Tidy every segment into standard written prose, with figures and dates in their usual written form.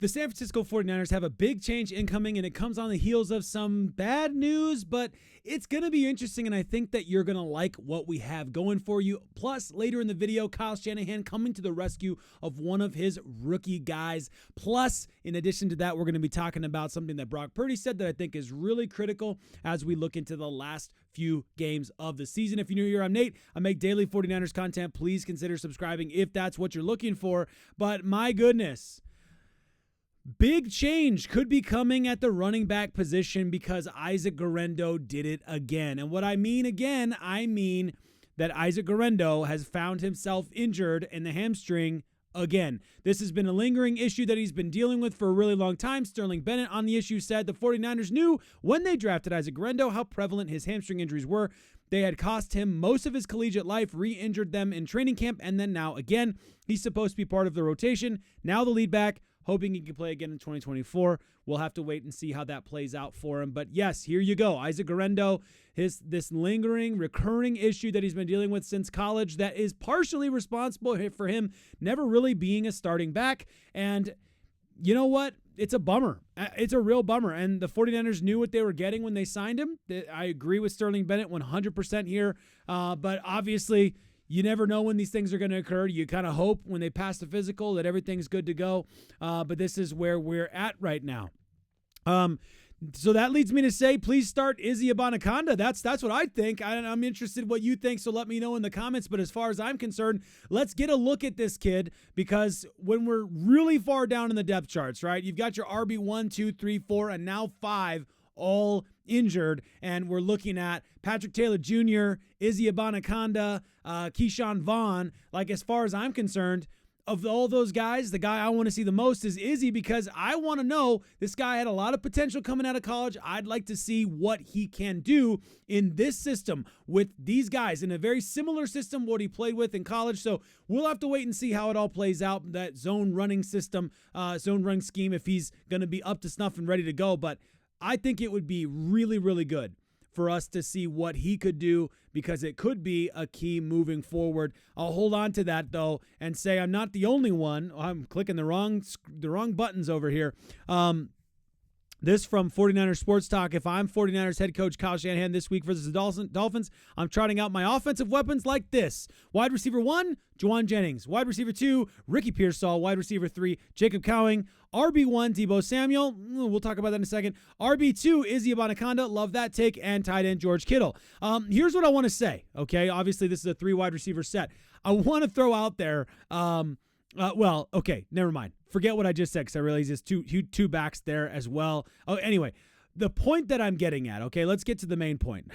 The San Francisco 49ers have a big change incoming, and it comes on the heels of some bad news, but it's going to be interesting, and I think that you're going to like what we have going for you. Plus, later in the video, Kyle Shanahan coming to the rescue of one of his rookie guys. Plus, in addition to that, we're going to be talking about something that Brock Purdy said that I think is really critical as we look into the last few games of the season. If you're new here, I'm Nate. I make daily 49ers content. Please consider subscribing if that's what you're looking for. But my goodness, big change could be coming at the running back position because Isaac Guerendo did it again. And what I mean again, I mean that Isaac Guerendo has found himself injured in the hamstring again. This has been a lingering issue that he's been dealing with for a really long time. Sterling Bennett on the issue said the 49ers knew when they drafted Isaac Guerendo how prevalent his hamstring injuries were. They had cost him most of his collegiate life, re-injured them in training camp, and then now again. He's supposed to be part of the rotation. Now the lead back, hoping he can play again in 2024. We'll have to wait and see how that plays out for him. But yes, here you go. Isaac Guerendo, this lingering, recurring issue that he's been dealing with since college that is partially responsible for him never really being a starting back. And you know what? It's a bummer. It's a real bummer. And the 49ers knew what they were getting when they signed him. I agree with Sterling Bennett 100% here. But obviously, you never know when these things are going to occur. You kind of hope when they pass the physical that everything's good to go. But this is where we're at right now. So that leads me to say, please start Izzy Abanikanda. That's what I think. I'm interested what you think, so let me know in the comments. But as far as I'm concerned, let's get a look at this kid, because when we're really far down in the depth charts, right, you've got your RB 1, 2, 3, 4, and now 5 all injured, and we're looking at Patrick Taylor Jr., Izzy Abanikanda, Keyshawn Vaughn. Like, as far as I'm concerned, of all those guys, the guy I want to see the most is Izzy, because I want to know this guy had a lot of potential coming out of college. I'd like to see what he can do in this system with these guys, in a very similar system what he played with in college. So we'll have to wait and see how it all plays out, that zone running system, zone running scheme, if he's going to be up to snuff and ready to go. But I think it would be really, really good for us to see what he could do, because it could be a key moving forward. I'll hold on to that, though, and say I'm not the only one. I'm clicking the wrong buttons over here. This from 49ers Sports Talk. If I'm 49ers head coach Kyle Shanahan this week versus the Dolphins, I'm trotting out my offensive weapons like this. Wide receiver 1, Juwan Jennings. Wide receiver 2, Ricky Pearsall. Wide receiver 3, Jacob Cowing. RB1, Deebo Samuel. We'll talk about that in a second. RB2, Izzy Abanikanda. Love that take. And tight end, George Kittle. Here's what I want to say, okay? Obviously, this is a 3 wide receiver set. I want to throw out there, well, okay, never mind. Forget what I just said, because I realize there's two backs there as well. Oh, anyway, the point that I'm getting at, okay, let's get to the main point.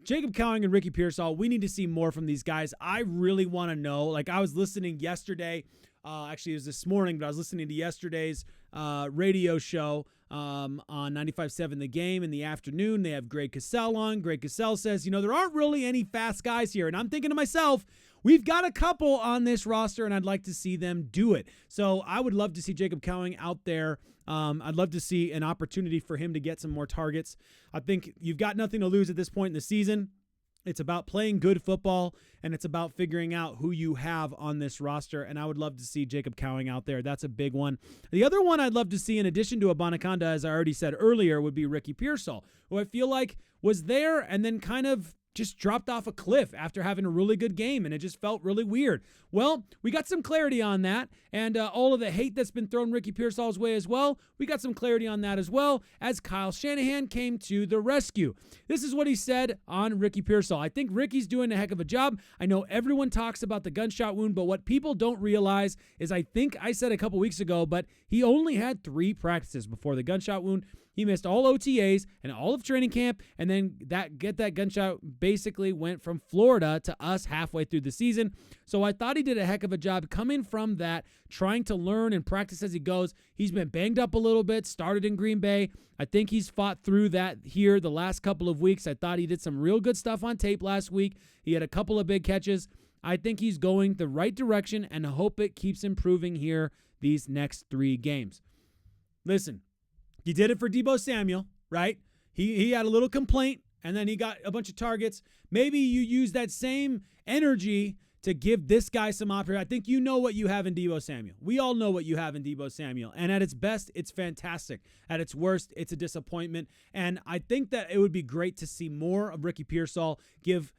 Jacob Cowing and Ricky Pearsall, we need to see more from these guys. I really want to know. Like, I was listening yesterday. Actually, it was this morning, but I was listening to yesterday's radio show on 95.7 The Game in the afternoon. They have Greg Cosell on. Greg Cosell says, there aren't really any fast guys here. And I'm thinking to myself, we've got a couple on this roster, and I'd like to see them do it. So I would love to see Jacob Cowing out there. I'd love to see an opportunity for him to get some more targets. I think you've got nothing to lose at this point in the season. It's about playing good football, and it's about figuring out who you have on this roster, and I would love to see Jacob Cowing out there. That's a big one. The other one I'd love to see, in addition to Abanikanda, as I already said earlier, would be Ricky Pearsall, who I feel like was there and then kind of just dropped off a cliff after having a really good game, and it just felt really weird. Well, we got some clarity on that, and all of the hate that's been thrown Ricky Pearsall's way as well, we got some clarity on that as well, as Kyle Shanahan came to the rescue. This is what he said on Ricky Pearsall. I think Ricky's doing a heck of a job. I know everyone talks about the gunshot wound, but what people don't realize is, I think I said a couple weeks ago, but he only had 3 practices before the gunshot wound. He missed all OTAs and all of training camp, and then that gunshot basically went from Florida to us halfway through the season. So I thought he did a heck of a job coming from that, trying to learn and practice as he goes. He's been banged up a little bit, started in Green Bay. I think he's fought through that here the last couple of weeks. I thought he did some real good stuff on tape last week. He had a couple of big catches. I think he's going the right direction, and I hope it keeps improving here these next 3 games. Listen, he did it for Deebo Samuel, right? He had a little complaint, and then he got a bunch of targets. Maybe you use that same energy to give this guy some opportunity. I think you know what you have in Deebo Samuel. We all know what you have in Deebo Samuel. And at its best, it's fantastic. At its worst, it's a disappointment. And I think that it would be great to see more of Ricky Pearsall, give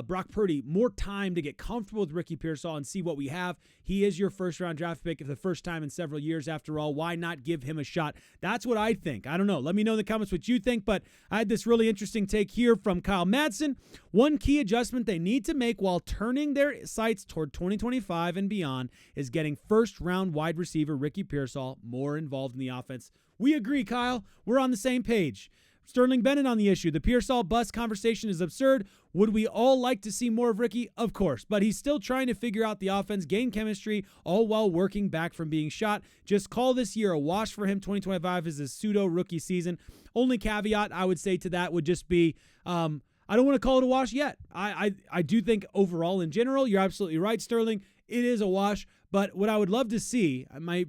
Brock Purdy more time to get comfortable with Ricky Pearsall and see what we have. He is your first-round draft pick for the first time in several years. After all, why not give him a shot? That's what I think. I don't know. Let me know in the comments what you think, but I had this really interesting take here from Kyle Madsen. One key adjustment they need to make while turning their sights toward 2025 and beyond is getting first-round wide receiver Ricky Pearsall more involved in the offense. We agree, Kyle. We're on the same page. Sterling Bennett on the issue. The Pearsall bust conversation is absurd. Would we all like to see more of Ricky? Of course, but he's still trying to figure out the offense, gain chemistry, all while working back from being shot. Just call this year a wash for him. 2025 is a pseudo-rookie season. Only caveat I would say to that would just be I don't want to call it a wash yet. I do think overall in general, you're absolutely right, Sterling. It is a wash, but what I would love to see, my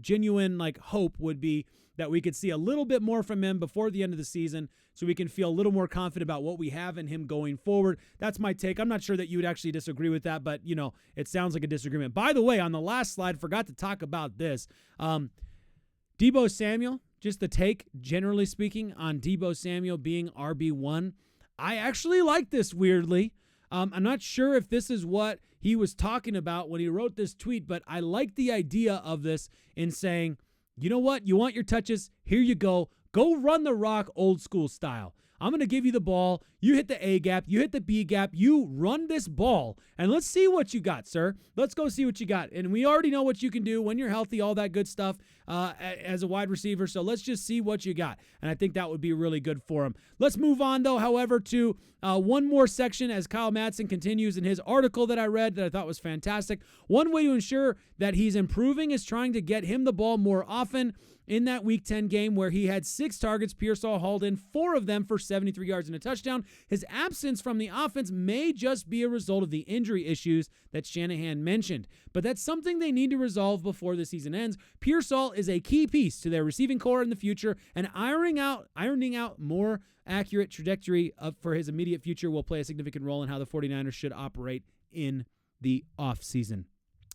genuine hope would be that we could see a little bit more from him before the end of the season so we can feel a little more confident about what we have in him going forward. That's my take. I'm not sure that you would actually disagree with that, but, it sounds like a disagreement. By the way, on the last slide, forgot to talk about this. Deebo Samuel, just the take, generally speaking, on Deebo Samuel being RB1. I actually like this weirdly. I'm not sure if this is what he was talking about when he wrote this tweet, but I like the idea of this in saying, you know what? You want your touches? Here you go. Go run the rock old school style. I'm going to give you the ball. You hit the A gap. You hit the B gap. You run this ball, and let's see what you got, sir. Let's go see what you got. And we already know what you can do when you're healthy, all that good stuff as a wide receiver. So let's just see what you got. And I think that would be really good for him. Let's move on, though, however, to one more section as Kyle Madsen continues in his article that I read that I thought was fantastic. One way to ensure that he's improving is trying to get him the ball more often. In that Week 10 game where he had 6 targets, Pearsall hauled in 4 of them for 73 yards and a touchdown. His absence from the offense may just be a result of the injury issues that Shanahan mentioned, but that's something they need to resolve before the season ends. Pearsall is a key piece to their receiving core in the future, and ironing out more accurate trajectory for his immediate future will play a significant role in how the 49ers should operate in the offseason.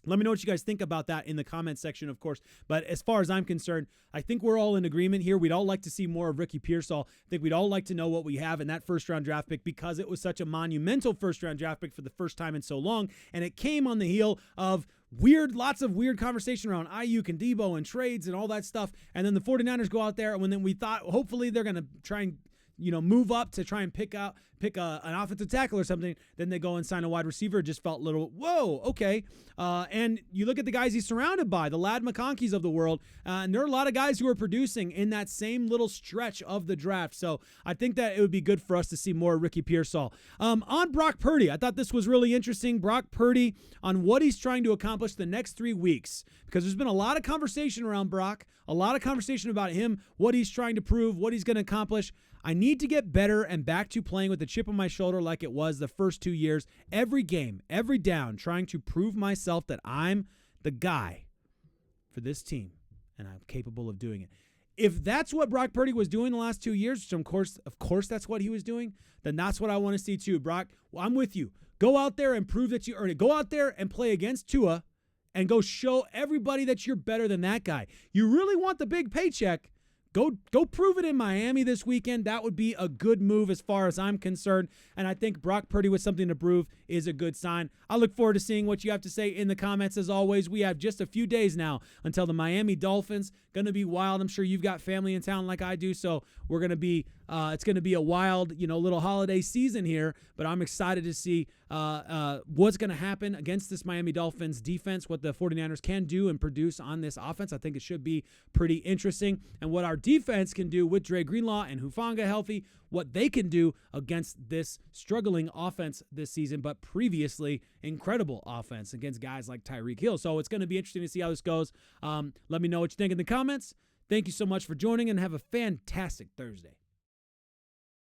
Let me know what you guys think about that in the comments section, of course. But as far as I'm concerned, I think we're all in agreement here. We'd all like to see more of Ricky Pearsall. I think we'd all like to know what we have in that first-round draft pick because it was such a monumental first-round draft pick for the first time in so long. And it came on the heel of lots of weird conversation around Aiyuk and Deebo and trades and all that stuff. And then the 49ers go out there, and then we thought hopefully they're going to try and move up to try and pick an offensive tackle or something. Then they go and sign a wide receiver. It just felt a little, whoa, okay. And you look at the guys he's surrounded by, the Lad McConkeys of the world, and there are a lot of guys who are producing in that same little stretch of the draft. So I think that it would be good for us to see more Ricky Pearsall. On Brock Purdy, I thought this was really interesting. Brock Purdy on what he's trying to accomplish the next 3 weeks, because there's been a lot of conversation around Brock, a lot of conversation about him, what he's trying to prove, what he's going to accomplish. I need to get better and back to playing with a chip on my shoulder like it was the first 2 years. Every game, every down, trying to prove myself that I'm the guy for this team, and I'm capable of doing it. If that's what Brock Purdy was doing the last 2 years, which of course that's what he was doing, then that's what I want to see too. Brock, well, I'm with you. Go out there and prove that you earn it. Go out there and play against Tua and go show everybody that you're better than that guy. You really want the big paycheck? Go prove it in Miami this weekend. That would be a good move as far as I'm concerned. And I think Brock Purdy with something to prove is a good sign. I look forward to seeing what you have to say in the comments. As always, we have just a few days now until the Miami Dolphins. Going to be wild. I'm sure you've got family in town like I do. So we're going to be, it's going to be a wild, little holiday season here. But I'm excited to see what's going to happen against this Miami Dolphins defense, what the 49ers can do and produce on this offense. I think it should be pretty interesting. And what our defense can do with Dre Greenlaw and Hufanga healthy, what they can do against this struggling offense this season, but previously incredible offense against guys like Tyreek Hill. So it's going to be interesting to see how this goes. Let me know what you think in the comments. Thank you so much for joining, and have a fantastic Thursday.